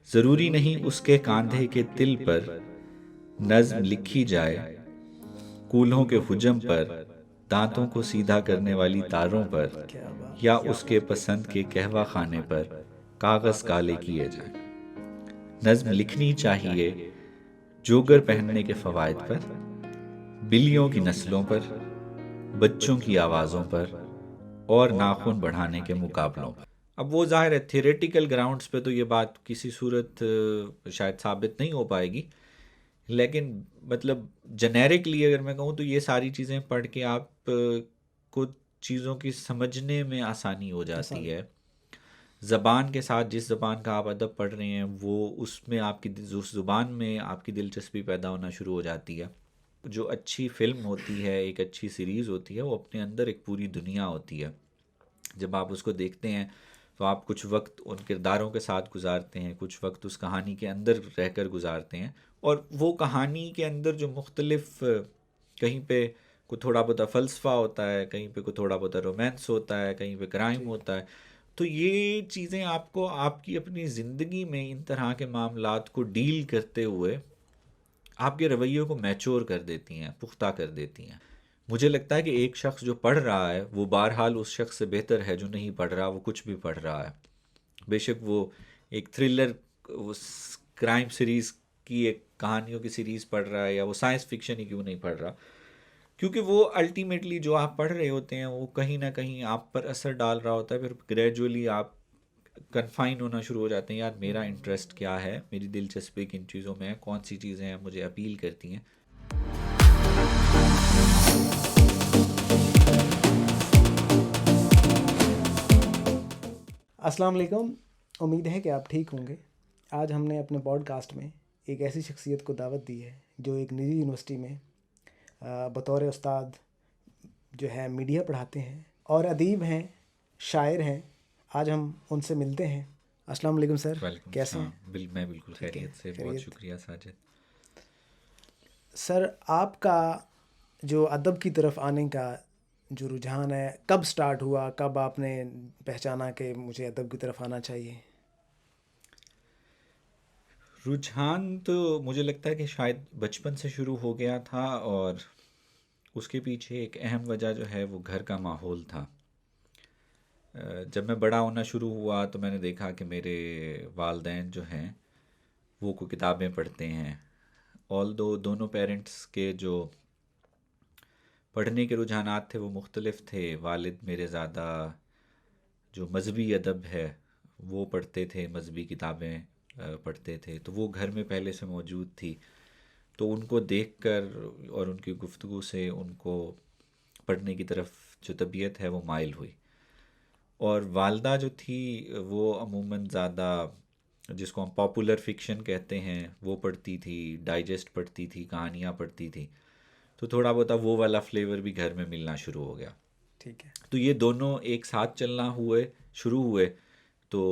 ضروری نہیں اس کے کاندھے کے تل پر نظم لکھی جائے، کولہوں کے حجم پر، دانتوں کو سیدھا کرنے والی تاروں پر، کیا بات یا اس کے پسند کے قہوہ خانے پر کاغذ کالے کیے جائیں۔ نظم لکھنی چاہیے جوگر پہننے کے فوائد پر، بلیوں کی نسلوں پر، بچوں کی آوازوں پر، اور ناخن بڑھانے کے مقابلوں پر۔ اب وہ ظاہر ہے تھیوریٹیکل گراؤنڈز پہ تو یہ بات کسی صورت شاید ثابت نہیں ہو پائے گی، لیکن مطلب جنیرکلی اگر میں کہوں تو یہ ساری چیزیں پڑھ کے آپ کو چیزوں کی سمجھنے میں آسانی ہو جاتی ہے۔ زبان کے ساتھ جس زبان کا آپ ادب پڑھ رہے ہیں وہ اس میں آپ کی اس زبان میں آپ کی دلچسپی پیدا ہونا شروع ہو جاتی ہے۔ جو اچھی فلم ہوتی ہے، ایک اچھی سیریز ہوتی ہے، وہ اپنے اندر ایک پوری دنیا ہوتی ہے۔ جب آپ اس کو دیکھتے ہیں تو آپ کچھ وقت ان کرداروں کے ساتھ گزارتے ہیں، کچھ وقت اس کہانی کے اندر رہ کر گزارتے ہیں، اور وہ کہانی کے اندر جو مختلف کہیں پہ کوئی تھوڑا بہت فلسفہ ہوتا ہے، کہیں پہ کوئی تھوڑا بہت رومانس ہوتا ہے، کہیں پہ کرائم ہوتا ہے، تو یہ چیزیں آپ کو آپ کی اپنی زندگی میں ان طرح کے معاملات کو ڈیل کرتے ہوئے آپ کے رویوں کو میچور کر دیتی ہیں، پختہ کر دیتی ہیں۔ مجھے لگتا ہے کہ ایک شخص جو پڑھ رہا ہے وہ بہرحال اس شخص سے بہتر ہے جو نہیں پڑھ رہا، وہ کچھ بھی پڑھ رہا ہے، بے شک وہ ایک تھرلر کرائم سیریز کی ایک کہانیوں کی سیریز پڑھ رہا ہے، یا وہ سائنس فکشن ہی کیوں نہیں پڑھ رہا، کیونکہ وہ الٹیمیٹلی جو آپ پڑھ رہے ہوتے ہیں وہ کہیں نہ کہیں آپ پر اثر ڈال رہا ہوتا ہے، پھر گریجولی آپ کنفائن ہونا شروع ہو جاتے ہیں، یار میرا انٹرسٹ کیا ہے، میری دلچسپی کن چیزوں میں ہے، کون سی چیزیں ہیں مجھے اپیل کرتی ہیں۔ السلام علیکم، امید ہے کہ آپ ٹھیک ہوں گے۔ آج ہم نے اپنے پوڈ کاسٹ میں ایک ایسی شخصیت کو دعوت دی ہے جو ایک نجی یونیورسٹی میں بطور استاد جو ہے میڈیا پڑھاتے ہیں اور ادیب ہیں، شاعر ہیں۔ آج ہم ان سے ملتے ہیں۔ السلام علیکم سر، وعلیکم کیسے ہیں؟ السلام، میں بالکل ٹھیک ہے، خیریت سے، بہت خیریت۔ شکریہ ساجد۔ سر، آپ کا جو ادب کی طرف آنے کا جو رجحان ہے کب سٹارٹ ہوا، کب آپ نے پہچانا کہ مجھے ادب کی طرف آنا چاہیے؟ رجحان تو مجھے لگتا ہے کہ شاید بچپن سے شروع ہو گیا تھا، اور اس کے پیچھے ایک اہم وجہ جو ہے وہ گھر کا ماحول تھا۔ جب میں بڑا ہونا شروع ہوا تو میں نے دیکھا کہ میرے والدین جو ہیں وہ کو کتابیں پڑھتے ہیں، آلدو دونوں پیرنٹس کے جو پڑھنے کے رجحانات تھے وہ مختلف تھے۔ والد میرے زیادہ جو مذہبی ادب ہے وہ پڑھتے تھے، مذہبی کتابیں پڑھتے تھے، تو وہ گھر میں پہلے سے موجود تھی، تو ان کو دیکھ کر اور ان کی گفتگو سے ان کو پڑھنے کی طرف جو طبیعت ہے وہ مائل ہوئی۔ اور والدہ جو تھی وہ عموماً زیادہ جس کو ہم پاپولر فکشن کہتے ہیں وہ پڑھتی تھی، ڈائجسٹ پڑھتی تھی، کہانیاں پڑھتی تھی، تو تھوڑا بہت وہ والا فلیور بھی گھر میں ملنا شروع ہو گیا۔ ٹھیک ہے۔ تو یہ دونوں ایک ساتھ چلنا شروع ہوئے، تو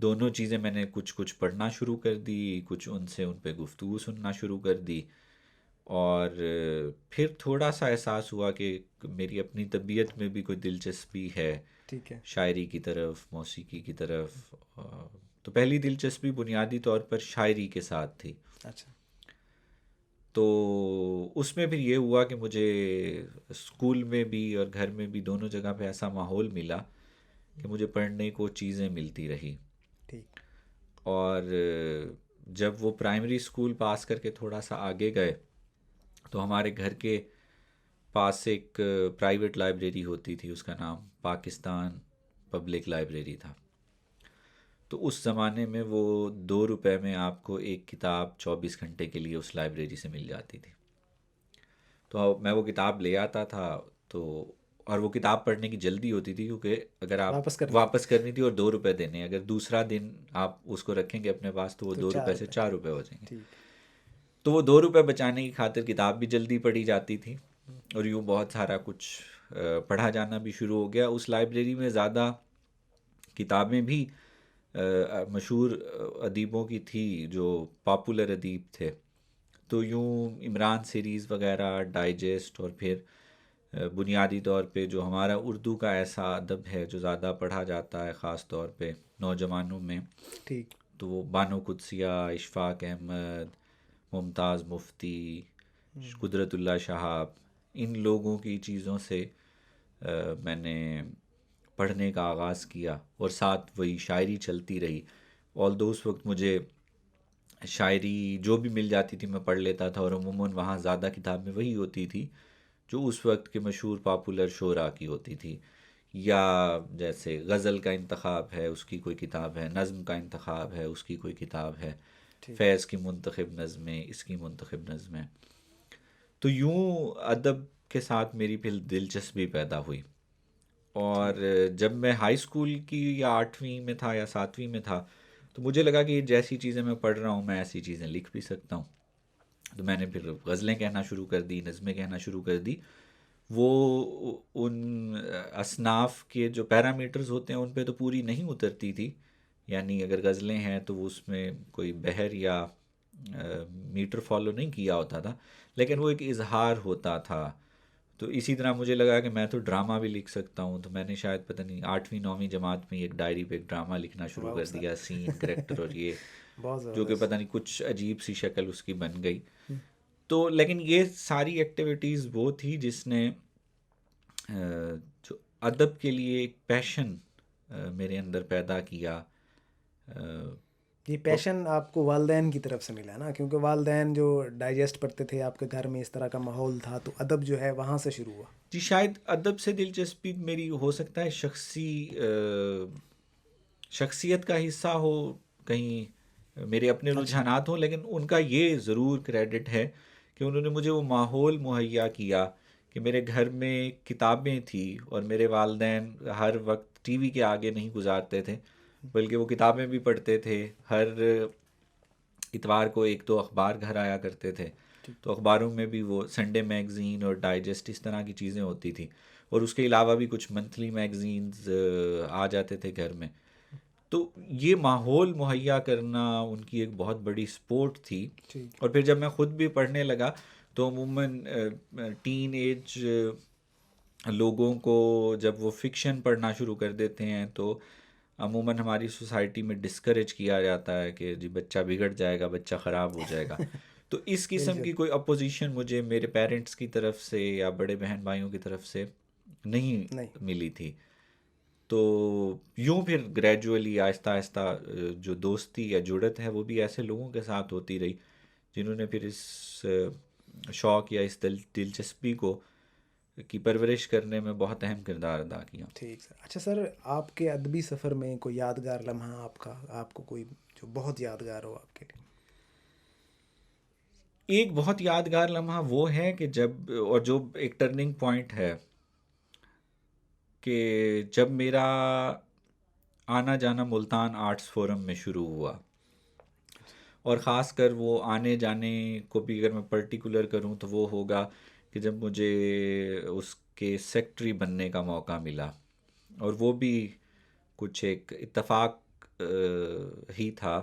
دونوں چیزیں میں نے کچھ کچھ پڑھنا شروع کر دی، کچھ ان سے ان پہ گفتگو سننا شروع کر دی، اور پھر تھوڑا سا احساس ہوا کہ میری اپنی طبیعت میں بھی کوئی دلچسپی ہے ٹھیک ہے۔ شاعری کی طرف، موسیقی کی طرف۔ تو پہلی دلچسپی بنیادی طور پر شاعری کے ساتھ تھی۔ اچھا۔ تو اس میں پھر یہ ہوا کہ مجھے اسکول میں بھی اور گھر میں بھی دونوں جگہ پہ ایسا ماحول ملا کہ مجھے پڑھنے کو چیزیں ملتی رہی۔ ٹھیک۔ اور جب وہ پرائمری اسکول پاس کر کے تھوڑا سا آگے گئے تو ہمارے گھر کے پاس ایک پرائیویٹ لائبریری ہوتی تھی، اس کا نام پاکستان پبلک لائبریری تھا۔ تو اس زمانے میں وہ 2 روپے میں آپ کو ایک کتاب 24 گھنٹے کے لیے اس لائبریری سے مل جاتی تھی۔ تو میں وہ کتاب لے آتا تھا، تو اور وہ کتاب پڑھنے کی جلدی ہوتی تھی کیونکہ اگر آپ واپس کرنی تھی اور 2 روپے دینے، اگر دوسرا دن آپ اس کو رکھیں گے اپنے پاس تو وہ 2 روپے سے 4 روپے ہو جائیں گے۔ ٹھیک۔ تو وہ 2 روپے بچانے کی خاطر کتاب بھی جلدی پڑھی جاتی تھی، اور یوں بہت سارا کچھ پڑھا جانا بھی شروع ہو گیا۔ اس لائبریری میں زیادہ کتابیں بھی مشہور ادیبوں کی تھی جو پاپولر ادیب تھے، تو یوں عمران سیریز وغیرہ، ڈائجسٹ، اور پھر بنیادی طور پہ جو ہمارا اردو کا ایسا ادب ہے جو زیادہ پڑھا جاتا ہے خاص طور پہ نوجوانوں میں، ٹھیک۔ تو وہ بانو قدسیہ، اشفاق احمد، ممتاز مفتی، قدرت اللہ شہاب، ان لوگوں کی چیزوں سے میں نے پڑھنے کا آغاز کیا، اور ساتھ وہی شاعری چلتی رہی۔ آلدو اس وقت مجھے شاعری جو بھی مل جاتی تھی میں پڑھ لیتا تھا، اور عموماً وہاں زیادہ کتابیں وہی ہوتی تھی جو اس وقت کے مشہور پاپولر شعراء کی ہوتی تھی، یا جیسے غزل کا انتخاب ہے اس کی کوئی کتاب ہے، نظم کا انتخاب ہے اس کی کوئی کتاب ہے، فیض کی منتخب نظمیں، اس کی منتخب نظمیں۔ تو یوں ادب کے ساتھ میری پھر دلچسپی پیدا ہوئی، اور جب میں ہائی اسکول کی یا 8ویں میں تھا یا 7ویں میں تھا تو مجھے لگا کہ جیسی چیزیں میں پڑھ رہا ہوں میں ایسی چیزیں لکھ بھی سکتا ہوں۔ تو میں نے پھر غزلیں کہنا شروع کر دی، نظمیں کہنا شروع کر دی۔ وہ ان اصناف کے جو پیرامیٹرز ہوتے ہیں ان پہ تو پوری نہیں اترتی تھی، یعنی اگر غزلیں ہیں تو وہ اس میں کوئی بحر یا میٹر فالو نہیں کیا ہوتا تھا، لیکن وہ ایک اظہار ہوتا تھا۔ تو اسی طرح مجھے لگا کہ میں تو ڈرامہ بھی لکھ سکتا ہوں، تو میں نے شاید پتہ نہیں 8ویں 9ویں جماعت میں ایک ڈائری پہ ایک ڈرامہ لکھنا شروع کر دیا، سین، کریکٹر اور یہ، بہت جو کہ زبردست۔ پتہ نہیں کچھ عجیب سی شکل اس کی بن گئی۔ تو لیکن یہ ساری ایکٹیویٹیز وہ تھی جس نے جو ادب کے لیے ایک پیشن میرے اندر پیدا کیا۔ یہ پیشن آپ کو والدین کی طرف سے ملا نا، کیونکہ والدین جو ڈائجسٹ پڑھتے تھے، آپ کے گھر میں اس طرح کا ماحول تھا، تو ادب جو ہے وہاں سے شروع ہوا۔ جی شاید ادب سے دلچسپی میری ہو سکتا ہے شخصیت کا حصہ ہو، کہیں میرے اپنے رجحانات ہوں، لیکن ان کا یہ ضرور کریڈٹ ہے کہ انہوں نے مجھے وہ ماحول مہیا کیا کہ میرے گھر میں کتابیں تھیں، اور میرے والدین ہر وقت ٹی وی کے آگے نہیں گزارتے تھے، بلکہ وہ کتابیں بھی پڑھتے تھے۔ ہر اتوار کو ایک دو اخبار گھر آیا کرتے تھے، تو اخباروں میں بھی وہ سنڈے میگزین اور ڈائجسٹ اس طرح کی چیزیں ہوتی تھیں، اور اس کے علاوہ بھی کچھ منتھلی میگزینز آ جاتے تھے گھر میں۔ تو یہ ماحول مہیا کرنا ان کی ایک بہت بڑی سپورٹ تھی۔ اور پھر جب میں خود بھی پڑھنے لگا تو عموماً ٹین ایج لوگوں کو جب وہ فکشن پڑھنا شروع کر دیتے ہیں تو عموماً ہماری سوسائٹی میں ڈسکریج کیا جاتا ہے کہ جی بچہ بگڑ جائے گا، بچہ خراب ہو جائے گا۔ تو اس قسم کی کوئی اپوزیشن مجھے میرے پیرنٹس کی طرف سے یا بڑے بہن بھائیوں کی طرف سے نہیں ملی تھی۔ تو یوں پھر گریجولی آہستہ آہستہ جو دوستی یا جڑت ہے وہ بھی ایسے لوگوں کے ساتھ ہوتی رہی جنہوں نے پھر اس شوق یا اس دلچسپی کو کی پرورش کرنے میں بہت اہم کردار ادا کیا۔ ٹھیک سر۔ اچھا سر، آپ کے ادبی سفر میں کوئی یادگار لمحہ آپ کو کوئی جو بہت یادگار ہو آپ کے لیے؟ ایک بہت یادگار لمحہ وہ ہے کہ جب، اور جو ایک ٹرننگ پوائنٹ ہے، کہ جب میرا آنا جانا ملتان آرٹس فورم میں شروع ہوا، اور خاص کر وہ آنے جانے کو بھی اگر میں پرٹیکولر کروں تو وہ ہوگا کہ جب مجھے اس کے سیکٹری بننے کا موقع ملا، اور وہ بھی کچھ ایک اتفاق ہی تھا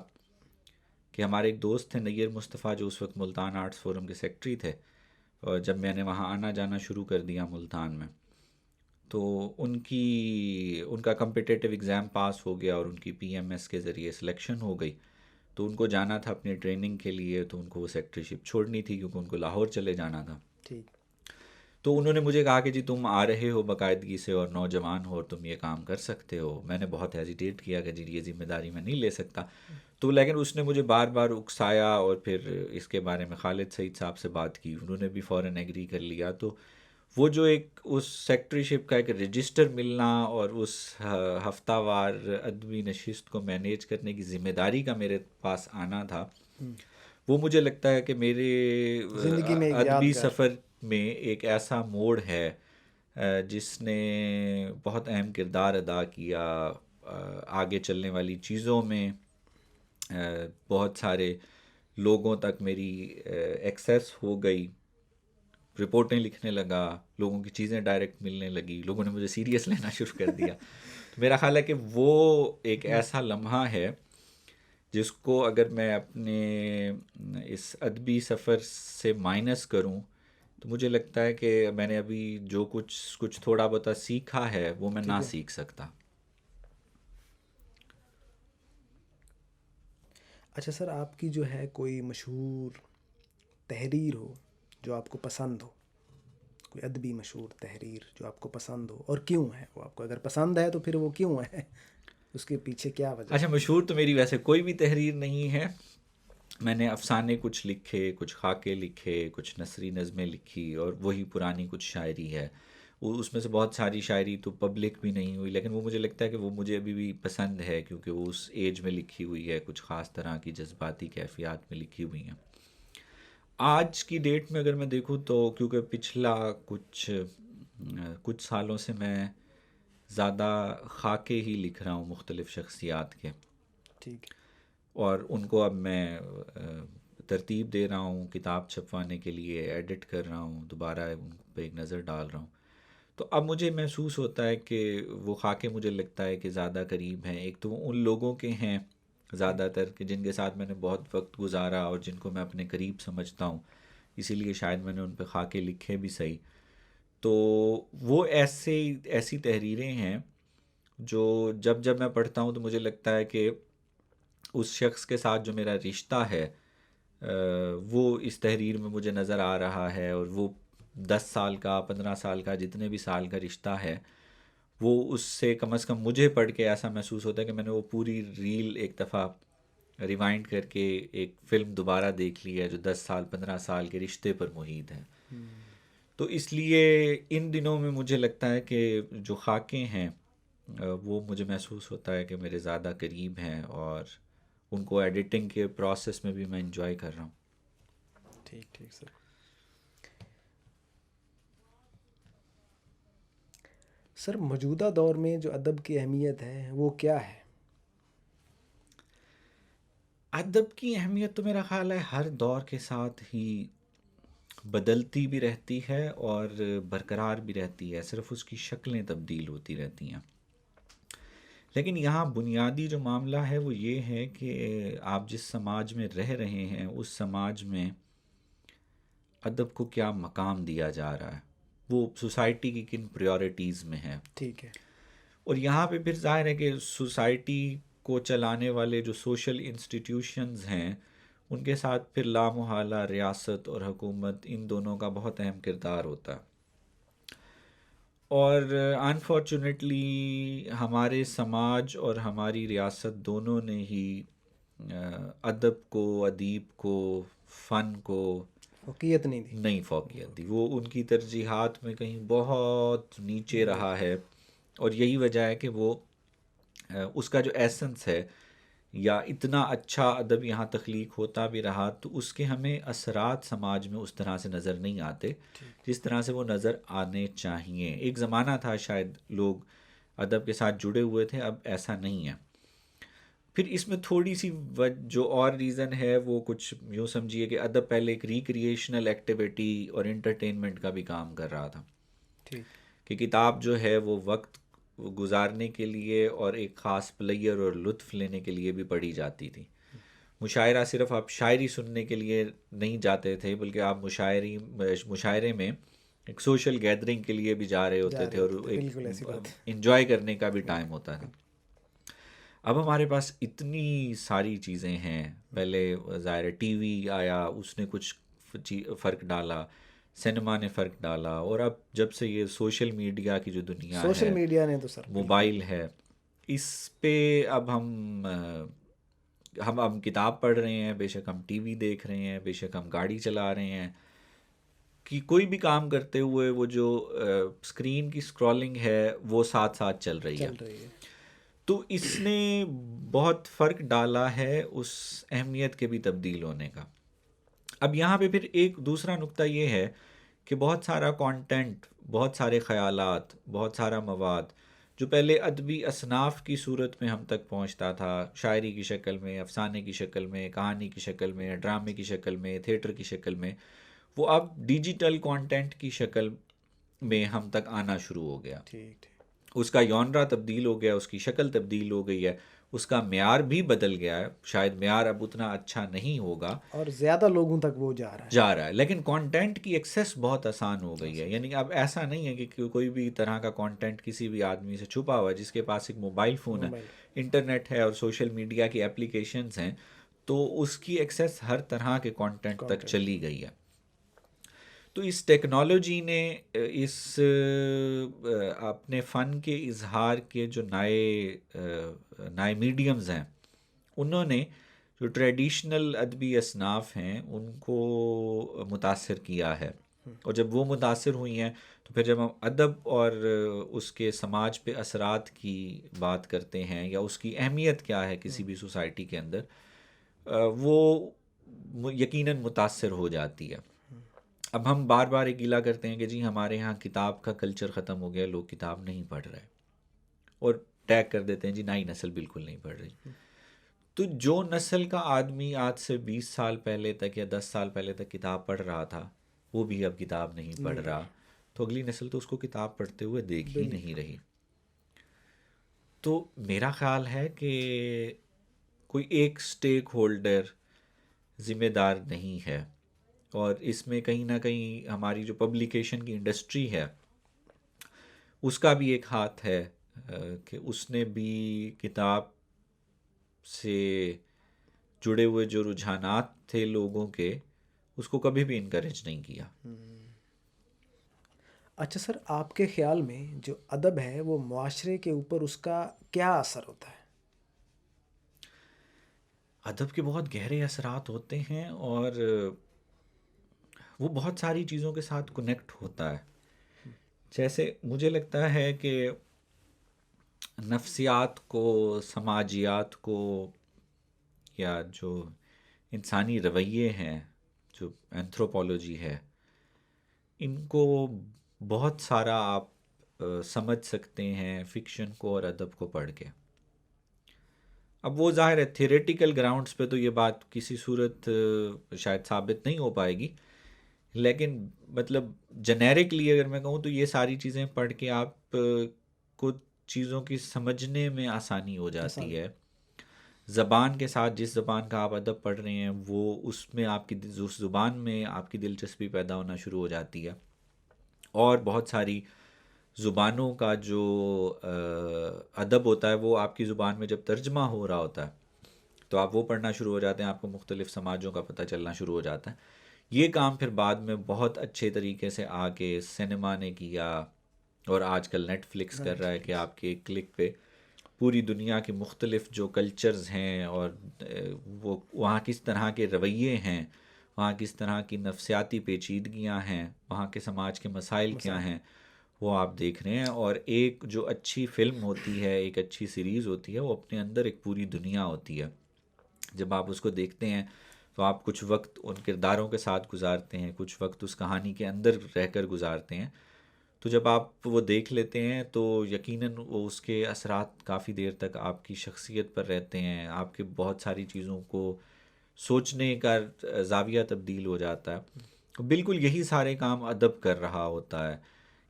کہ ہمارے ایک دوست تھے نیر مصطفیٰ جو اس وقت ملتان آرٹس فورم کے سیکٹری تھے، اور جب میں نے وہاں آنا جانا شروع کر دیا ملتان میں تو ان کا کمپٹیٹیو ایگزام پاس ہو گیا، اور ان کی پی ایم ایس کے ذریعے سلیکشن ہو گئی۔ تو ان کو جانا تھا اپنی ٹریننگ کے لیے، تو ان کو وہ سیکٹری شپ چھوڑنی تھی کیونکہ ان کو لاہور چلے جانا تھا۔ ٹھیک۔ تو انہوں نے مجھے کہا کہ جی تم آ رہے ہو باقاعدگی سے اور نوجوان ہو اور تم یہ کام کر سکتے ہو۔ میں نے بہت ہیزیٹیٹ کیا کہ جی یہ ذمہ داری میں نہیں لے سکتا، تو لیکن اس نے مجھے بار بار اکسایا، اور پھر اس کے بارے میں خالد سعید صاحب سے بات کی، انہوں نے بھی فوراً ایگری کر لیا۔ تو وہ جو ایک اس سیکٹری شپ کا ایک رجسٹر ملنا اور اس ہفتہ وار ادبی نشست کو مینیج کرنے کی ذمہ داری کا میرے پاس آنا تھا، وہ مجھے لگتا ہے کہ میرے زندگی میں ایک ادبی یادگار سفر میں ایک ایسا موڑ ہے جس نے بہت اہم کردار ادا کیا آگے چلنے والی چیزوں میں۔ بہت سارے لوگوں تک میری ایکسیس ہو گئی، رپورٹیں لکھنے لگا، لوگوں کی چیزیں ڈائریکٹ ملنے لگی، لوگوں نے مجھے سیریس لینا شروع کر دیا۔ تو میرا خیال ہے کہ وہ ایک ایسا لمحہ ہے جس کو اگر میں اپنے اس ادبی سفر سے مائنس کروں تو مجھے لگتا ہے کہ میں نے ابھی جو کچھ تھوڑا بہت سیکھا ہے وہ میں نہ سیکھ سکتا۔ اچھا سر، آپ کی جو ہے کوئی مشہور تحریر ہو جو آپ کو پسند ہو، کوئی ادبی مشہور تحریر جو آپ کو پسند ہو، اور کیوں ہے وہ آپ کو؟ اگر پسند ہے تو پھر وہ کیوں ہے، اس کے پیچھے کیا وجہ اچھا، ہے؟ مشہور تو میری ویسے کوئی بھی تحریر نہیں ہے. میں نے افسانے کچھ لکھے، کچھ خاکے لکھے، کچھ نثری نظمیں لکھی، اور وہی پرانی کچھ شاعری ہے. وہ اس میں سے بہت ساری شاعری تو پبلک بھی نہیں ہوئی، لیکن وہ مجھے لگتا ہے کہ وہ مجھے ابھی بھی پسند ہے، کیونکہ وہ اس ایج میں لکھی ہوئی ہے، کچھ خاص طرح کی جذباتی کیفیات میں لکھی ہوئی ہیں. آج کی ڈیٹ میں اگر میں دیکھوں تو کیونکہ پچھلا کچھ سالوں سے میں زیادہ خاکے ہی لکھ رہا ہوں مختلف شخصیات کے، ٹھیک ہے. اور ان کو اب میں ترتیب دے رہا ہوں کتاب چھپوانے کے لیے، ایڈٹ کر رہا ہوں، دوبارہ ان پہ ایک نظر ڈال رہا ہوں. تو اب مجھے محسوس ہوتا ہے کہ وہ خاکے مجھے لگتا ہے کہ زیادہ قریب ہیں. ایک تو وہ ان لوگوں کے ہیں زیادہ تر کہ جن کے ساتھ میں نے بہت وقت گزارا اور جن کو میں اپنے قریب سمجھتا ہوں، اسی لیے شاید میں نے ان پہ خاکے لکھے بھی صحیح. تو وہ ایسی تحریریں ہیں جو جب میں پڑھتا ہوں تو مجھے لگتا ہے کہ اس شخص کے ساتھ جو میرا رشتہ ہے وہ اس تحریر میں مجھے نظر آ رہا ہے، اور وہ 10 سال کا، 15 سال کا، جتنے بھی سال کا رشتہ ہے، وہ اس سے کم از کم مجھے پڑھ کے ایسا محسوس ہوتا ہے کہ میں نے وہ پوری ریل ایک دفعہ ریوائنڈ کر کے ایک فلم دوبارہ دیکھ لی ہے جو 10 سال 15 سال کے رشتے پر محیط ہے. تو اس لیے ان دنوں میں مجھے لگتا ہے کہ جو خاکے ہیں وہ مجھے محسوس ہوتا ہے کہ میرے زیادہ قریب ہیں، اور ان کو ایڈیٹنگ کے پروسیس میں بھی میں انجوائے کر رہا ہوں. ٹھیک ٹھیک سر. سر، موجودہ دور میں جو ادب کی اہمیت ہے وہ کیا ہے؟ ادب کی اہمیت تو میرا خیال ہے ہر دور کے ساتھ ہی بدلتی بھی رہتی ہے اور برقرار بھی رہتی ہے، صرف اس کی شکلیں تبدیل ہوتی رہتی ہیں. لیکن یہاں بنیادی جو معاملہ ہے وہ یہ ہے کہ آپ جس سماج میں رہ رہے ہیں اس سماج میں ادب کو کیا مقام دیا جا رہا ہے، وہ سوسائٹی کی کن پریورٹیز میں ہے. ٹھیک ہے. اور یہاں پہ پھر ظاہر ہے کہ سوسائٹی کو چلانے والے جو سوشل انسٹیٹیوشنز ہیں ان کے ساتھ پھر لامحالہ ریاست اور حکومت، ان دونوں کا بہت اہم کردار ہوتا ہے. اور انفارچونیٹلی ہمارے سماج اور ہماری ریاست دونوں نے ہی ادب کو، ادیب کو، فن کو فوقیت نہیں دی. نہیں فوقیت دی. وہ ان کی ترجیحات میں کہیں بہت نیچے رہا ہے، اور یہی وجہ ہے کہ وہ اس کا جو ایسنس ہے، یا اتنا اچھا ادب یہاں تخلیق ہوتا بھی رہا تو اس کے ہمیں اثرات سماج میں اس طرح سے نظر نہیں آتے جس طرح سے وہ نظر آنے چاہیے. ایک زمانہ تھا شاید لوگ ادب کے ساتھ جڑے ہوئے تھے، اب ایسا نہیں ہے. پھر اس میں تھوڑی سی جو اور ریزن ہے وہ کچھ یوں سمجھیے کہ ادب پہلے ایک ریکریشنل ایکٹیویٹی اور انٹرٹینمنٹ کا بھی کام کر رہا تھا. ٹھیک. کہ کتاب جو ہے وہ وقت گزارنے کے لیے اور ایک خاص پلیئر اور لطف لینے کے لیے بھی پڑھی جاتی تھی. مشاعرہ صرف آپ شاعری سننے کے لیے نہیں جاتے تھے، بلکہ آپ مشاعرے میں ایک سوشل گیدرنگ کے لیے بھی جا رہے ہوتے تھے، اور ایک انجوائے کرنے کا بھی ٹائم ہوتا تھا. اب ہمارے پاس اتنی ساری چیزیں ہیں. پہلے ظاہر ٹی وی آیا، اس نے کچھ فرق ڈالا، سینما نے فرق ڈالا، اور اب جب سے یہ سوشل میڈیا کی جو دنیا ہے، سوشل میڈیا نے تو سر موبائل ہے، اس پہ اب ہم کتاب پڑھ رہے ہیں، بے شک ہم ٹی وی دیکھ رہے ہیں، بے شک ہم گاڑی چلا رہے ہیں، کہ کوئی بھی کام کرتے ہوئے وہ جو اسکرین کی اسکرولنگ ہے وہ ساتھ ساتھ چل رہی ہے. تو اس نے بہت فرق ڈالا ہے اس اہمیت کے بھی تبدیل ہونے کا. اب یہاں پہ پھر ایک دوسرا نقطہ یہ ہے کہ بہت سارا کانٹینٹ، بہت سارے خیالات، بہت سارا مواد جو پہلے ادبی اصناف کی صورت میں ہم تک پہنچتا تھا، شاعری کی شکل میں، افسانے کی شکل میں، کہانی کی شکل میں، ڈرامے کی شکل میں، تھیٹر کی شکل میں، وہ اب ڈیجیٹل کانٹینٹ کی شکل میں ہم تک آنا شروع ہو گیا. اس کا یونرا تبدیل ہو گیا، اس کی شکل تبدیل ہو گئی ہے، اس کا معیار بھی بدل گیا ہے. شاید معیار اب اتنا اچھا نہیں ہوگا اور زیادہ لوگوں تک وہ جا رہا ہے، لیکن کانٹینٹ کی ایکسیس بہت آسان ہو گئی ہے. یعنی اب ایسا نہیں ہے کہ کوئی بھی طرح کا کانٹینٹ کسی بھی آدمی سے چھپا ہوا ہے. جس کے پاس ایک موبائل فون ہے، انٹرنیٹ ہے اور سوشل میڈیا کی اپلیکیشنز ہیں، تو اس کی ایکسیس ہر طرح کے کانٹینٹ تک چلی گئی ہے. تو اس ٹیکنالوجی نے اس اپنے فن کے اظہار کے جو نئے میڈیمز ہیں، انہوں نے جو ٹریڈیشنل ادبی اصناف ہیں ان کو متاثر کیا ہے. اور جب وہ متاثر ہوئی ہیں تو پھر جب ہم ادب اور اس کے سماج پہ اثرات کی بات کرتے ہیں یا اس کی اہمیت کیا ہے کسی بھی سوسائٹی کے اندر، وہ یقیناً متاثر ہو جاتی ہے. اب ہم بار بار ایک گیلا کرتے ہیں کہ جی ہمارے یہاں کتاب کا کلچر ختم ہو گیا، لوگ کتاب نہیں پڑھ رہے، اور ٹیگ کر دیتے ہیں جی نئی نسل بالکل نہیں پڑھ رہی. تو جو نسل کا آدمی آج سے 20 سال پہلے تک یا 10 سال پہلے تک کتاب پڑھ رہا تھا، وہ بھی اب کتاب نہیں پڑھ رہا، تو اگلی نسل تو اس کو کتاب پڑھتے ہوئے دیکھ ہی نہیں رہی. تو میرا خیال ہے کہ کوئی ایک سٹیک ہولڈر ذمہ دار نہیں ہے، اور اس میں کہیں نہ کہیں ہماری جو پبلیکیشن کی انڈسٹری ہے اس کا بھی ایک ہاتھ ہے کہ اس نے بھی کتاب سے جڑے ہوئے جو رجحانات تھے لوگوں کے، اس کو کبھی بھی انکریج نہیں کیا. اچھا سر، آپ کے خیال میں جو ادب ہے وہ معاشرے کے اوپر اس کا کیا اثر ہوتا ہے؟ ادب کے بہت گہرے اثرات ہوتے ہیں، اور وہ بہت ساری چیزوں کے ساتھ کنیکٹ ہوتا ہے. جیسے مجھے لگتا ہے کہ نفسیات کو، سماجیات کو، یا جو انسانی رویے ہیں، جو اینتھروپولوجی ہے، ان کو بہت سارا آپ سمجھ سکتے ہیں فکشن کو اور ادب کو پڑھ کے. اب وہ ظاہر ہے تھیوریٹیکل گراؤنڈز پہ تو یہ بات کسی صورت شاید ثابت نہیں ہو پائے گی، لیکن مطلب جنیرکلی اگر میں کہوں تو یہ ساری چیزیں پڑھ کے آپ کو چیزوں کی سمجھنے میں آسانی ہو جاتی ہے. زبان کے ساتھ جس زبان کا آپ ادب پڑھ رہے ہیں وہ اس میں آپ کی اس زبان میں آپ کی دلچسپی پیدا ہونا شروع ہو جاتی ہے. اور بہت ساری زبانوں کا جو ادب ہوتا ہے وہ آپ کی زبان میں جب ترجمہ ہو رہا ہوتا ہے تو آپ وہ پڑھنا شروع ہو جاتے ہیں، آپ کو مختلف سماجوں کا پتہ چلنا شروع ہو جاتا ہے. یہ کام پھر بعد میں بہت اچھے طریقے سے آ کے سنیما نے کیا، اور آج کل نیٹ فلکس کر رہا ہے کہ آپ کے ایک کلک پہ پوری دنیا کے مختلف جو کلچرز ہیں اور وہ وہاں کس طرح کے رویے ہیں، وہاں کس طرح کی نفسیاتی پیچیدگیاں ہیں، وہاں کے سماج کے مسائل کیا ہیں، وہ آپ دیکھ رہے ہیں. اور ایک جو اچھی فلم ہوتی ہے، ایک اچھی سیریز ہوتی ہے، وہ اپنے اندر ایک پوری دنیا ہوتی ہے. جب آپ اس کو دیکھتے ہیں تو آپ کچھ وقت ان کرداروں کے ساتھ گزارتے ہیں، کچھ وقت اس کہانی کے اندر رہ کر گزارتے ہیں. تو جب آپ وہ دیکھ لیتے ہیں تو یقیناً وہ اس کے اثرات کافی دیر تک آپ کی شخصیت پر رہتے ہیں، آپ کے بہت ساری چیزوں کو سوچنے کا زاویہ تبدیل ہو جاتا ہے. بالکل یہی سارے کام ادب کر رہا ہوتا ہے.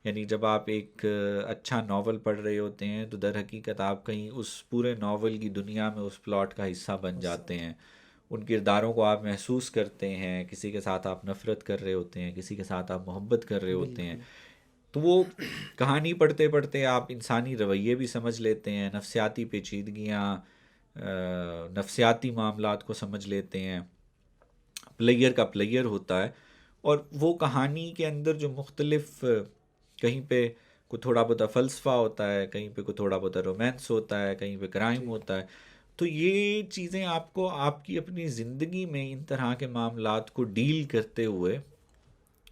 یعنی جب آپ ایک اچھا ناول پڑھ رہے ہوتے ہیں تو در حقیقت آپ کہیں اس پورے ناول کی دنیا میں اس پلاٹ کا حصہ بن جاتے ہیں، ان کرداروں کو آپ محسوس کرتے ہیں، کسی کے ساتھ آپ نفرت کر رہے ہوتے ہیں، کسی کے ساتھ آپ محبت کر رہے ہوتے ہیں. تو وہ کہانی پڑھتے پڑھتے آپ انسانی رویے بھی سمجھ لیتے ہیں، نفسیاتی پیچیدگیاں، نفسیاتی معاملات کو سمجھ لیتے ہیں. پلیئر کا پلیئر ہوتا ہے، اور وہ کہانی کے اندر جو مختلف کہیں پہ کوئی تھوڑا بہت فلسفہ ہوتا ہے، کہیں پہ کوئی تھوڑا بہت رومانس ہوتا ہے، کہیں پہ کرائم ہوتا ہے. تو یہ چیزیں آپ کو آپ کی اپنی زندگی میں ان طرح کے معاملات کو ڈیل کرتے ہوئے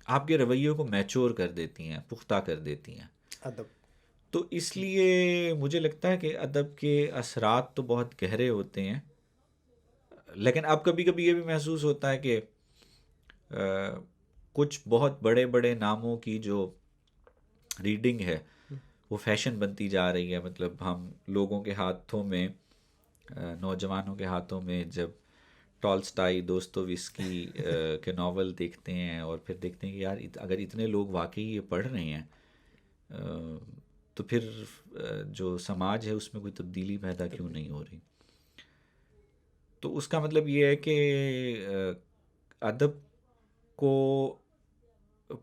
آپ کے رویوں کو میچور کر دیتی ہیں، پختہ کر دیتی ہیں. ادب تو اس لیے مجھے لگتا ہے کہ ادب کے اثرات تو بہت گہرے ہوتے ہیں، لیکن اب کبھی کبھی یہ بھی محسوس ہوتا ہے کہ کچھ بہت بڑے بڑے ناموں کی جو ریڈنگ ہے وہ فیشن بنتی جا رہی ہے. مطلب ہم لوگوں کے ہاتھوں میں، نوجوانوں کے ہاتھوں میں جب ٹالسٹائی، دوستویسکی کے ناول دیکھتے ہیں اور پھر دیکھتے ہیں کہ یار اگر اتنے لوگ واقعی یہ پڑھ رہے ہیں تو پھر جو سماج ہے اس میں کوئی تبدیلی پیدا کیوں نہیں ہو رہی. تو اس کا مطلب یہ ہے کہ ادب کو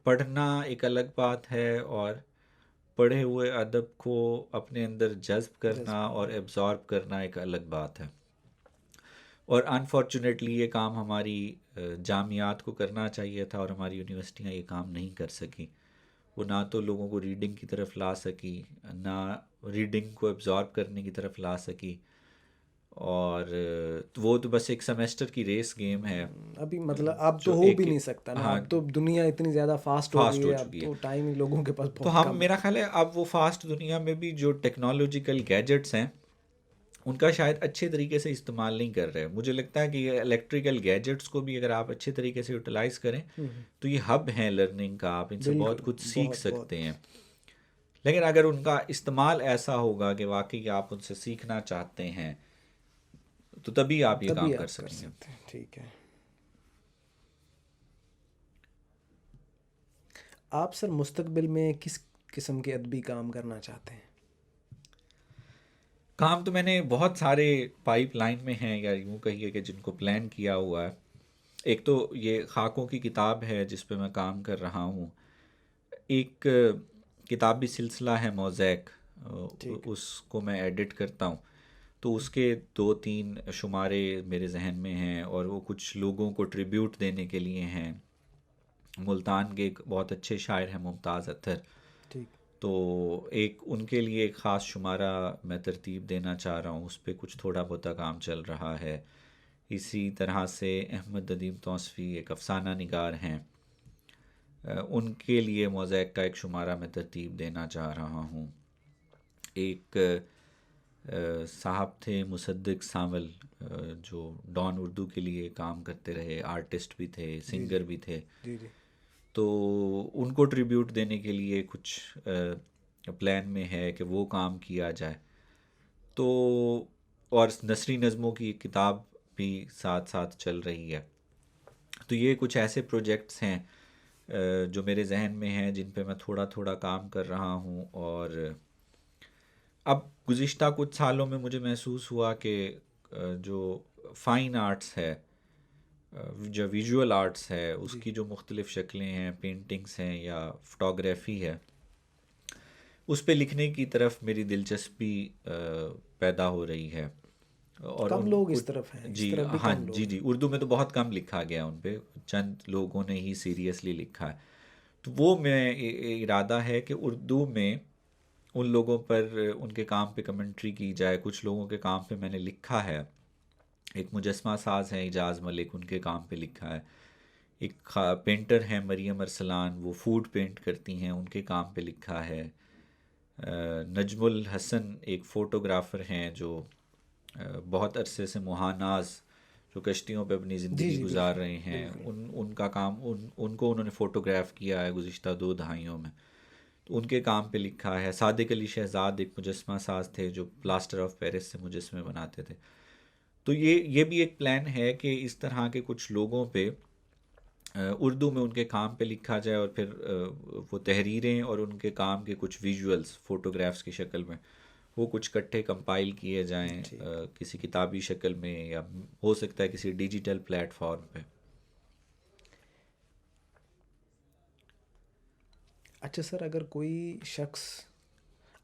پڑھنا ایک الگ بات ہے، اور پڑھے ہوئے ادب کو اپنے اندر جذب کرنا اور ایبزارب کرنا ایک الگ بات ہے. اور انفارچونیٹلی یہ کام ہماری جامعات کو کرنا چاہیے تھا اور ہماری یونیورسٹیاں یہ کام نہیں کر سکی. وہ نہ تو لوگوں کو ریڈنگ کی طرف لا سکی، نہ ریڈنگ کو ایبزارب کرنے کی طرف لا سکی، اور وہ تو بس ایک سیمیسٹر کی ریس گیم ہے ابھی مطلب اب تو جو ہو ایک بھی نہیں سکتا نا. ہاں اب تو دنیا اتنی زیادہ فاسٹ ہو گئی ہے، اب چکی ہے. تو ٹائم ہی لوگوں کے پاس تو بہت ہم کم. میرا خیال ہے اب وہ فاسٹ دنیا میں بھی جو ٹیکنالوجیکل گیجٹس ہیں ان کا شاید اچھے طریقے سے استعمال نہیں کر رہے. مجھے لگتا ہے کہ یہ الیکٹریکل گیجٹس کو بھی اگر آپ اچھے طریقے سے یوٹیلائز کریں تو یہ ہب ہیں لرننگ کا، آپ ان سے بالکل، بہت کچھ سیکھ بہت سکتے ہیں. لیکن اگر ان کا استعمال ایسا ہوگا کہ واقعی آپ ان سے سیکھنا چاہتے ہیں تو تبھی آپ یہ کام تبھی کر آپ کر سکیں گے. سکتے ہیں. ٹھیک ہے. آپ سر مستقبل میں کس قسم کے ادبی کام کرنا چاہتے ہیں؟ کام تو میں نے بہت سارے پائپ لائن میں ہیں، یا یوں کہیے کہ جن کو پلان کیا ہوا ہے. ایک تو یہ خاکوں کی کتاب ہے جس پہ میں کام کر رہا ہوں. ایک کتابی سلسلہ ہے موزیک، ٹھیک. اس کو میں ایڈٹ کرتا ہوں، تو اس کے 2-3 شمارے میرے ذہن میں ہیں، اور وہ کچھ لوگوں کو ٹریبیوٹ دینے کے لیے ہیں. ملتان کے ایک بہت اچھے شاعر ہیں ممتاز اطہر، ٹھیک. تو ایک ان کے لیے ایک خاص شمارہ میں ترتیب دینا چاہ رہا ہوں. اس پہ کچھ تھوڑا بہت کام چل رہا ہے. اسی طرح سے احمد ندیم توصفی ایک افسانہ نگار ہیں، ان کے لیے موزیک کا ایک شمارہ میں ترتیب دینا چاہ رہا ہوں. ایک صاحب تھے مصدق سانول، جو ڈان اردو کے لیے کام کرتے رہے، آرٹسٹ بھی تھے، سنگر بھی تھے، جی جی. تو ان کو ٹریبیوٹ دینے کے لیے کچھ پلان میں ہے کہ وہ کام کیا جائے. تو اور نثری نظموں کی ایک کتاب بھی ساتھ ساتھ چل رہی ہے. تو یہ کچھ ایسے پروجیکٹس ہیں جو میرے ذہن میں ہیں، جن پہ میں تھوڑا تھوڑا کام کر رہا ہوں. اور اب گزشتہ کچھ سالوں میں مجھے محسوس ہوا کہ جو فائن آرٹس ہے، جو ویژول آرٹس ہے، اس کی جو مختلف شکلیں ہیں، پینٹنگز ہیں یا فوٹوگرافی ہے، اس پہ لکھنے کی طرف میری دلچسپی پیدا ہو رہی ہے. اور کم ان لوگ کو اس طرف ہیں، اس جی طرف بھی ہاں کم لوگ جی ہیں. جی اردو میں تو بہت کم لکھا گیا ان پہ، چند لوگوں نے ہی سیریسلی لکھا ہے. تو وہ میں ارادہ ہے کہ اردو میں ان لوگوں پر ان کے کام پہ کمنٹری کی جائے. کچھ لوگوں کے کام پہ میں نے لکھا ہے. ایک مجسمہ ساز ہیں اعجاز ملک، ان کے کام پہ لکھا ہے. ایک پینٹر ہیں مریم ارسلان، وہ فوڈ پینٹ کرتی ہیں، ان کے کام پہ لکھا ہے. نجم الحسن ایک فوٹوگرافر ہیں جو بہت عرصے سے مہاناز جو کشتیوں پہ اپنی جی زندگی جی گزار بالکل رہے ہیں، بالکل. ان کا کام ان کو انہوں نے فوٹوگراف کیا ہے گزشتہ 2 دہائیوں میں، تو ان کے کام پہ لکھا ہے. صادق علی شہزاد ایک مجسمہ ساز تھے جو پلاسٹر آف پیرس سے مجسمے بناتے تھے. تو یہ بھی ایک پلان ہے کہ اس طرح کے کچھ لوگوں پہ اردو میں ان کے کام پہ لکھا جائے، اور پھر وہ تحریریں اور ان کے کام کے کچھ ویژولز فوٹوگرافس کی شکل میں وہ کچھ کٹھے کمپائل کیے جائیں ٹھیک. کسی کتابی شکل میں، یا ہو سکتا ہے کسی ڈیجیٹل پلیٹ فارم پہ. اچھا سر، اگر کوئی شخص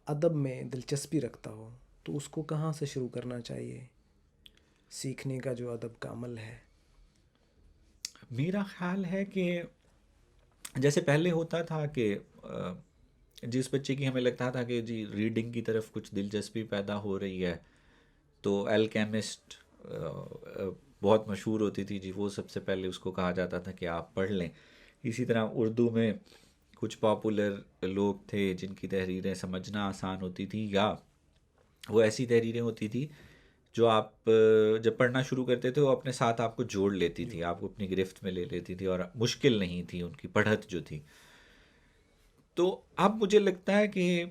ادب میں دلچسپی رکھتا ہو تو اس کو کہاں سے شروع کرنا چاہیے سیکھنے کا جو ادب کا عمل ہے؟ میرا خیال ہے کہ جیسے پہلے ہوتا تھا کہ جس بچے کی ہمیں لگتا تھا کہ جی ریڈنگ کی طرف کچھ دلچسپی پیدا ہو رہی ہے، تو الکیمسٹ بہت مشہور ہوتی تھی جی، وہ سب سے پہلے اس کو کہا جاتا تھا کہ آپ پڑھ لیں. اسی طرح اردو میں کچھ پاپولر لوگ تھے جن کی تحریریں سمجھنا آسان ہوتی تھی، یا وہ ایسی تحریریں ہوتی تھی جو آپ جب پڑھنا شروع کرتے تھے وہ اپنے ساتھ آپ کو جوڑ لیتی تھی، آپ کو اپنی گرفت میں لے لیتی تھی، اور مشکل نہیں تھی ان کی پڑھت جو تھی. تو اب مجھے لگتا ہے کہ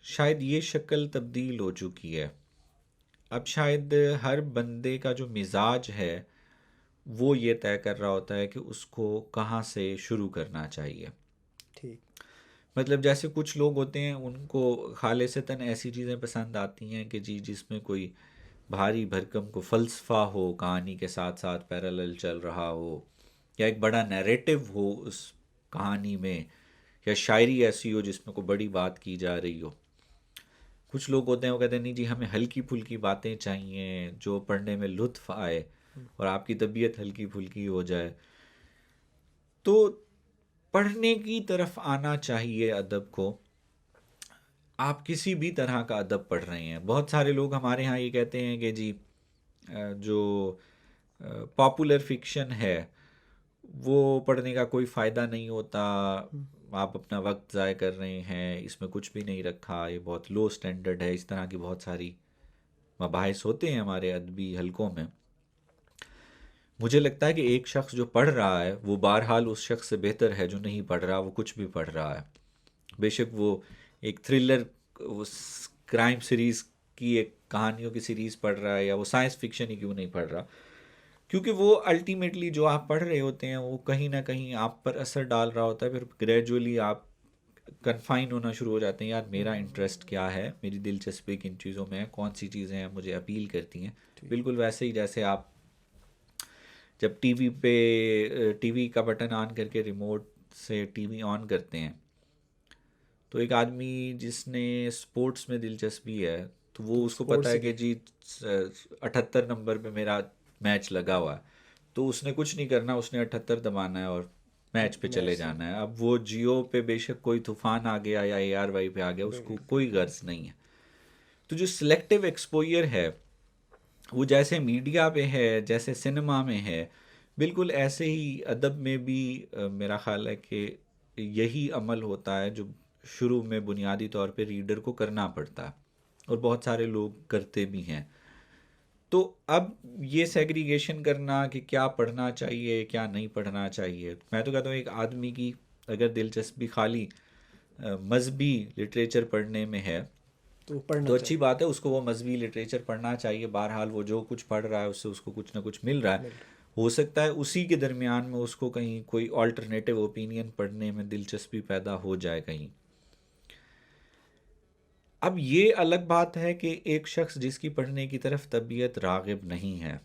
شاید یہ شکل تبدیل ہو چکی ہے. اب شاید ہر بندے کا جو مزاج ہے وہ یہ طے کر رہا ہوتا ہے کہ اس کو کہاں سے شروع کرنا چاہیے. ٹھیک. مطلب جیسے کچھ لوگ ہوتے ہیں ان کو خالصتاً ایسی چیزیں پسند آتی ہیں کہ جی جس میں کوئی بھاری بھرکم کو فلسفہ ہو، کہانی کے ساتھ ساتھ پیرالل چل رہا ہو، یا ایک بڑا نیریٹو ہو اس کہانی میں، یا شاعری ایسی ہو جس میں کوئی بڑی بات کی جا رہی ہو. کچھ لوگ ہوتے ہیں وہ کہتے ہیں نہیں جی ہمیں ہلکی پھلکی باتیں چاہیے جو پڑھنے میں لطف آئے اور آپ کی طبیعت ہلکی پھلکی ہو جائے. تو پڑھنے کی طرف آنا چاہیے ادب کو. آپ کسی بھی طرح کا ادب پڑھ رہے ہیں. بہت سارے لوگ ہمارے ہاں یہ کہتے ہیں کہ جی جو پاپولر فکشن ہے وہ پڑھنے کا کوئی فائدہ نہیں ہوتا, آپ اپنا وقت ضائع کر رہے ہیں, اس میں کچھ بھی نہیں رکھا, یہ بہت لو سٹینڈرڈ ہے. اس طرح کی بہت ساری مباحث ہوتے ہیں ہمارے ادبی حلقوں میں. مجھے لگتا ہے کہ ایک شخص جو پڑھ رہا ہے وہ بہرحال اس شخص سے بہتر ہے جو نہیں پڑھ رہا, وہ کچھ بھی پڑھ رہا ہے. بے شک وہ ایک تھرلر کرائم سیریز کی ایک کہانیوں کی سیریز پڑھ رہا ہے, یا وہ سائنس فکشن ہی کیوں نہیں پڑھ رہا, کیونکہ وہ الٹیمیٹلی جو آپ پڑھ رہے ہوتے ہیں وہ کہیں نہ کہیں آپ پر اثر ڈال رہا ہوتا ہے. پھر گریجولی آپ کنفائن ہونا شروع ہو جاتے ہیں, یار میرا انٹرسٹ کیا ہے, میری دلچسپی کن چیزوں میں ہے, کون سی چیزیں ہیں مجھے اپیل کرتی ہیں. بالکل ویسے ہی جیسے آپ جب ٹی وی کا بٹن آن کر کے ریموٹ سے ٹی وی آن کرتے ہیں, تو ایک آدمی جس نے اسپورٹس میں دلچسپی ہے تو وہ اس کو پتہ ہے کہ جی 78 نمبر پہ میرا میچ لگا ہوا ہے, تو اس نے کچھ نہیں کرنا, اس نے 78 دبانا ہے اور میچ پہ چلے جانا ہے. اب وہ جیو پہ بے شک کوئی طوفان آ گیا یا ARY پہ آ گیا, اس کو کوئی غرض نہیں ہے. تو جو سلیکٹیو ایکسپوئر ہے وہ جیسے میڈیا پہ ہے, جیسے سنیما میں ہے, بالکل ایسے ہی ادب میں بھی میرا خیال ہے کہ یہی عمل ہوتا ہے جو شروع میں بنیادی طور پہ ریڈر کو کرنا پڑتا ہے, اور بہت سارے لوگ کرتے بھی ہیں. تو اب یہ سیگریگیشن کرنا کہ کیا پڑھنا چاہیے کیا نہیں پڑھنا چاہیے, میں تو کہتا ہوں ایک آدمی کی اگر دلچسپی خالی مذہبی لٹریچر پڑھنے میں ہے تو اچھی بات ہے, اس کو وہ مذہبی لٹریچر پڑھنا چاہیے. بہرحال وہ جو کچھ پڑھ رہا ہے اس سے اس کو کچھ نہ کچھ مل رہا ہے. ہو سکتا ہے اسی کے درمیان میں اس کو کہیں کوئی آلٹرنیٹیو اوپینین پڑھنے میں دلچسپی پیدا ہو جائے کہیں. اب یہ الگ بات ہے کہ ایک شخص جس کی پڑھنے کی طرف طبیعت راغب نہیں ہے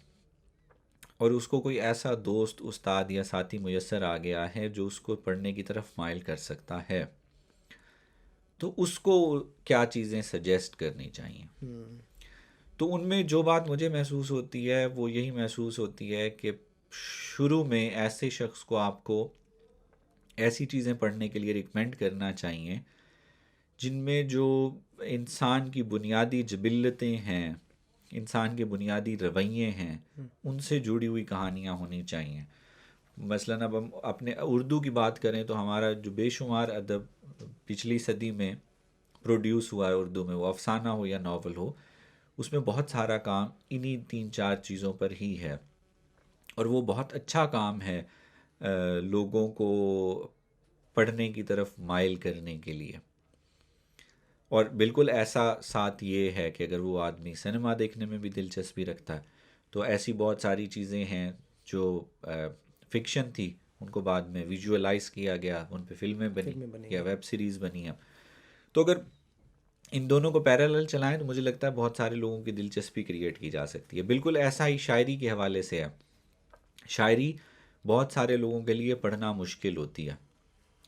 اور اس کو کوئی ایسا دوست استاد یا ساتھی میسر آ گیا ہے جو اس کو پڑھنے کی طرف مائل کر سکتا ہے, تو اس کو کیا چیزیں سجیسٹ کرنی چاہیے. تو ان میں جو بات مجھے محسوس ہوتی ہے وہ یہی محسوس ہوتی ہے کہ شروع میں ایسے شخص کو آپ کو ایسی چیزیں پڑھنے کے لیے ریکمینڈ کرنا چاہیے جن میں جو انسان کی بنیادی جبلتیں ہیں, انسان کے بنیادی رویے ہیں, ان سے جڑی ہوئی کہانیاں ہونی چاہیے. مثلاً اب ہم اپنے اردو کی بات کریں تو ہمارا جو بے شمار ادب پچھلی صدی میں پروڈیوس ہوا ہے اردو میں, وہ افسانہ ہو یا ناول ہو, اس میں بہت سارا کام انہی 3-4 چیزوں پر ہی ہے, اور وہ بہت اچھا کام ہے لوگوں کو پڑھنے کی طرف مائل کرنے کے لیے. اور بالکل ایسا ساتھ یہ ہے کہ اگر وہ آدمی سنیما دیکھنے میں بھی دلچسپی رکھتا ہے تو ایسی بہت ساری چیزیں ہیں جو فکشن تھی ان کو بعد میں ویژولائز کیا گیا, ان پہ فلمیں بنی یا ویب سیریز بنی ہیں. تو اگر ان دونوں کو پیرالل چلائیں تو مجھے لگتا ہے بہت سارے لوگوں کی دلچسپی کریٹ کی جا سکتی ہے. بالکل ایسا ہی شاعری کے حوالے سے ہے. شاعری بہت سارے لوگوں کے لیے پڑھنا مشکل ہوتی ہے,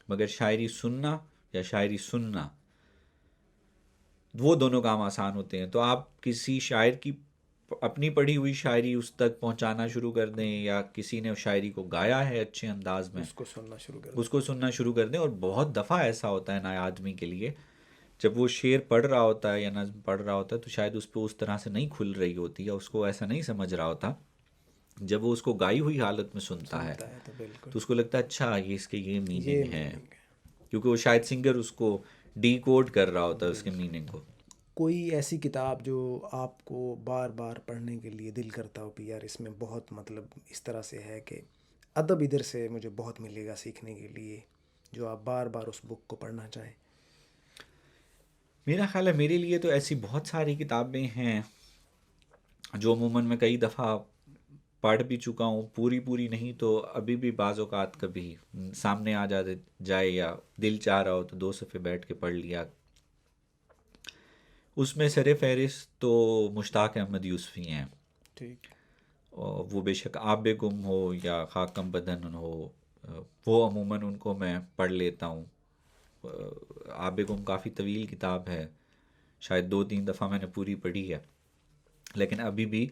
مگر شاعری سننا یا شاعری سننا وہ دونوں کام آسان ہوتے ہیں. تو آپ کسی شاعر کی اپنی پڑھی ہوئی شاعری اس تک پہنچانا شروع کر دیں, یا کسی نے شاعری کو گایا ہے اچھے انداز میں, اس کو سننا شروع کر دیں. اور بہت دفعہ ایسا ہوتا ہے نیا آدمی کے لیے, جب وہ شعر پڑھ رہا ہوتا ہے یا نظم پڑھ رہا ہوتا ہے تو شاید اس پہ اس طرح سے نہیں کھل رہی ہوتی, یا اس کو ایسا نہیں سمجھ رہا ہوتا. جب وہ اس کو گائی ہوئی حالت میں سنتا ہے تو اس کو لگتا ہے اچھا یہ اس کے یہ میننگ ہے, کیونکہ وہ شاید سنگر اس کو ڈی کوڈ کر رہا ہوتا ہے اس کے میننگ کو. کوئی ایسی کتاب جو آپ کو بار بار پڑھنے کے لیے دل کرتا ہو کہ یار اس میں بہت مطلب اس طرح سے ہے کہ ادب ادھر سے مجھے بہت ملے گا سیکھنے کے لیے, جو آپ بار بار اس بک کو پڑھنا چاہیں؟ میرا خیال ہے میرے لیے تو ایسی بہت ساری کتابیں ہیں جو عموماً میں کئی دفعہ پڑھ بھی چکا ہوں, پوری نہیں تو ابھی بھی بعض اوقات کبھی سامنے آ جائے یا دل چاہ رہا ہو تو 2 صفحے بیٹھ کے پڑھ لیا. اس میں سر فہرست تو مشتاق احمد یوسفی ہیں. ٹھیک. وہ بے شک آب گم ہو یا خاکم بدن ہو, وہ عموماً ان کو میں پڑھ لیتا ہوں. آب گم کافی طویل کتاب ہے, شاید 2-3 دفعہ میں نے پوری پڑھی ہے، لیکن ابھی بھی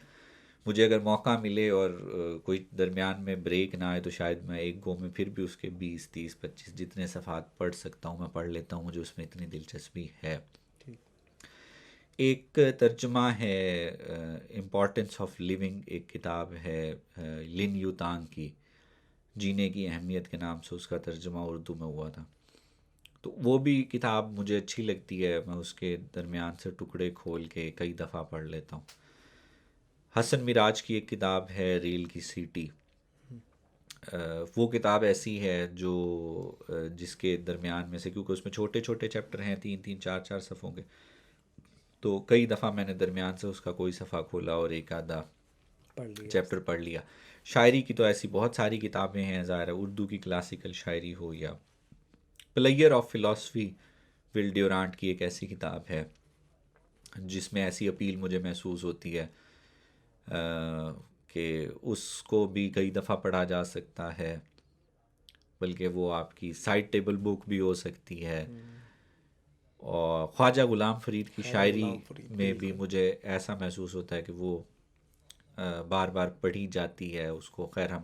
مجھے اگر موقع ملے اور کوئی درمیان میں بریک نہ آئے تو شاید میں ایک گو میں پھر بھی اس کے 20 30 25 جتنے صفحات پڑھ سکتا ہوں میں پڑھ لیتا ہوں، مجھے اس میں اتنی دلچسپی ہے۔ ایک ترجمہ ہے امپورٹنس آف لیونگ، ایک کتاب ہے لن یو تانگ کی، جینے کی اہمیت کے نام سے اس کا ترجمہ اردو میں ہوا تھا، تو وہ بھی کتاب مجھے اچھی لگتی ہے، میں اس کے درمیان سے ٹکڑے کھول کے کئی دفعہ پڑھ لیتا ہوں۔ حسن مراج کی ایک کتاب ہے ریل کی سیٹی، وہ کتاب ایسی ہے جو جس کے درمیان میں سے، کیونکہ اس میں چھوٹے چھوٹے چیپٹر ہیں 3-3 4-4 صفحوں کے، تو کئی دفعہ میں نے درمیان سے اس کا کوئی صفحہ کھولا اور ایک آدھا چیپٹر پڑھ لیا۔ شاعری کی تو ایسی بہت ساری کتابیں ہیں، ظاہر ہے اردو کی کلاسیکل شاعری ہو یا پلیئر آف فلاسفی ول ڈیورانٹ کی ایک ایسی کتاب ہے جس میں ایسی اپیل مجھے محسوس ہوتی ہے کہ اس کو بھی کئی دفعہ پڑھا جا سکتا ہے، بلکہ وہ آپ کی سائڈ ٹیبل بک بھی ہو سکتی ہے۔ اور خواجہ غلام فرید کی شاعری میں بھی مجھے ایسا محسوس ہوتا ہے کہ وہ بار بار پڑھی جاتی ہے، اس کو خیر ہم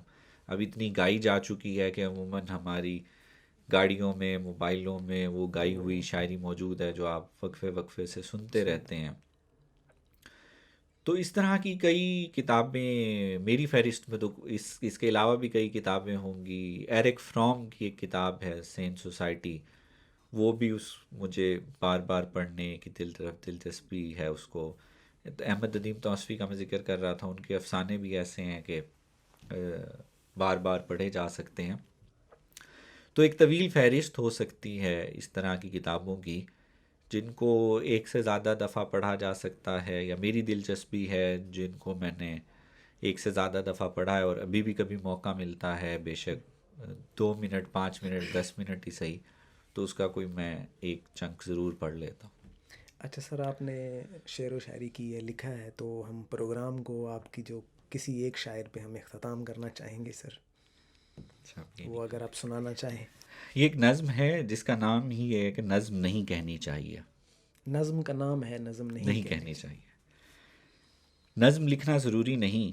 اب اتنی گائی جا چکی ہے کہ عموماً ہماری گاڑیوں میں موبائلوں میں وہ گائی ہوئی شاعری موجود ہے جو آپ وقفے وقفے سے سنتے رہتے ہیں۔ تو اس طرح کی کئی کتابیں میری فہرست میں، تو اس کے علاوہ بھی کئی کتابیں ہوں گی۔ ایرک فرام کی ایک کتاب ہے سین سوسائٹی، وہ بھی مجھے بار بار پڑھنے کی دلچسپی ہے اس کو۔ احمد ندیم توصفی کا میں ذکر کر رہا تھا، ان کے افسانے بھی ایسے ہیں کہ بار بار پڑھے جا سکتے ہیں۔ تو ایک طویل فہرست ہو سکتی ہے اس طرح کی کتابوں کی جن کو ایک سے زیادہ دفعہ پڑھا جا سکتا ہے، یا میری دلچسپی ہے جن کو میں نے ایک سے زیادہ دفعہ پڑھا ہے اور ابھی بھی کبھی موقع ملتا ہے، بے شک 2 منٹ 5 منٹ 10 منٹ ہی صحیح، تو اس کا کوئی میں ایک چنک ضرور پڑھ لیتا ہوں۔ اچھا سر، آپ نے شعر و شاعری کی ہے، لکھا ہے، تو ہم پروگرام کو آپ کی جو کسی ایک شاعر پہ ہم اختتام کرنا چاہیں گے سر، وہ اگر آپ سنانا چاہیں۔ یہ ایک نظم ہے جس کا نام ہی ہے کہ نظم نہیں کہنی چاہیے۔ نظم کا نام ہے نظم نہیں کہنی چاہیے۔ نظم لکھنا ضروری نہیں،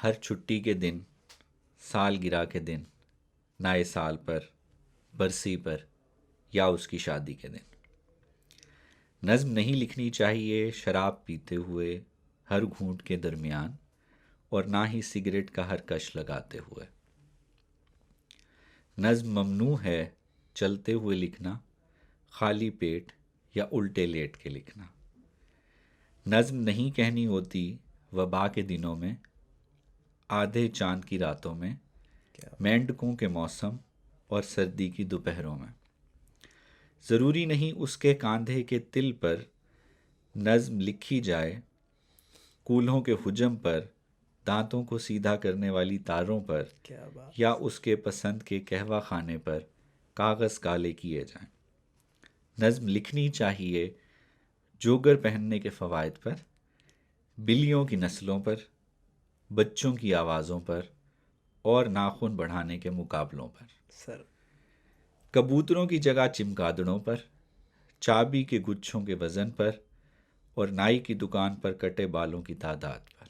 ہر چھٹی کے دن، سال گرہ کے دن، نئے سال پر، برسی پر، یا اس کی شادی کے دن۔ نظم نہیں لکھنی چاہیے شراب پیتے ہوئے ہر گھونٹ کے درمیان، اور نہ ہی سگریٹ کا ہر کش لگاتے ہوئے۔ نظم ممنوع ہے چلتے ہوئے لکھنا، خالی پیٹ یا الٹے لیٹ کے لکھنا۔ نظم نہیں کہنی ہوتی وبا کے دنوں میں، آدھے چاند کی راتوں میں، مینڈکوں کے موسم اور سردی کی دوپہروں میں۔ ضروری نہیں اس کے کاندھے کے تل پر نظم لکھی جائے، کولہوں کے حجم پر، دانتوں کو سیدھا کرنے والی تاروں پر، یا اس کے پسند کے قہوہ خانے پر کاغذ کالے کیے جائیں۔ نظم لکھنی چاہیے جوگر پہننے کے فوائد پر، بلیوں کی نسلوں پر، بچوں کی آوازوں پر، اور ناخن بڑھانے کے مقابلوں پر، سر کبوتروں کی جگہ چمگادڑوں پر، چابی کے گچھوں کے وزن پر، اور نائی کی دکان پر کٹے بالوں کی تعداد پر۔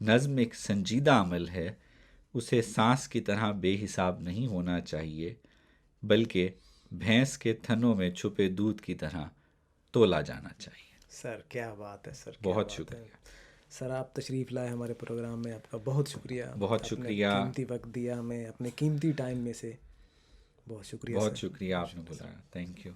نظم ایک سنجیدہ عمل ہے، اسے سانس کی طرح بے حساب نہیں ہونا چاہیے، بلکہ بھینس کے تھنوں میں چھپے دودھ کی طرح تولا جانا چاہیے۔ سر کیا بات ہے سر، بہت شکریہ سر، آپ تشریف لائے ہمارے پروگرام میں، آپ کا بہت شکریہ، بہت شکریہ، قیمتی وقت دیا ہمیں، اپنے قیمتی ٹائم میں سے، بہت شکریہ، بہت شکریہ آپ نے بلایا، تھینک یو۔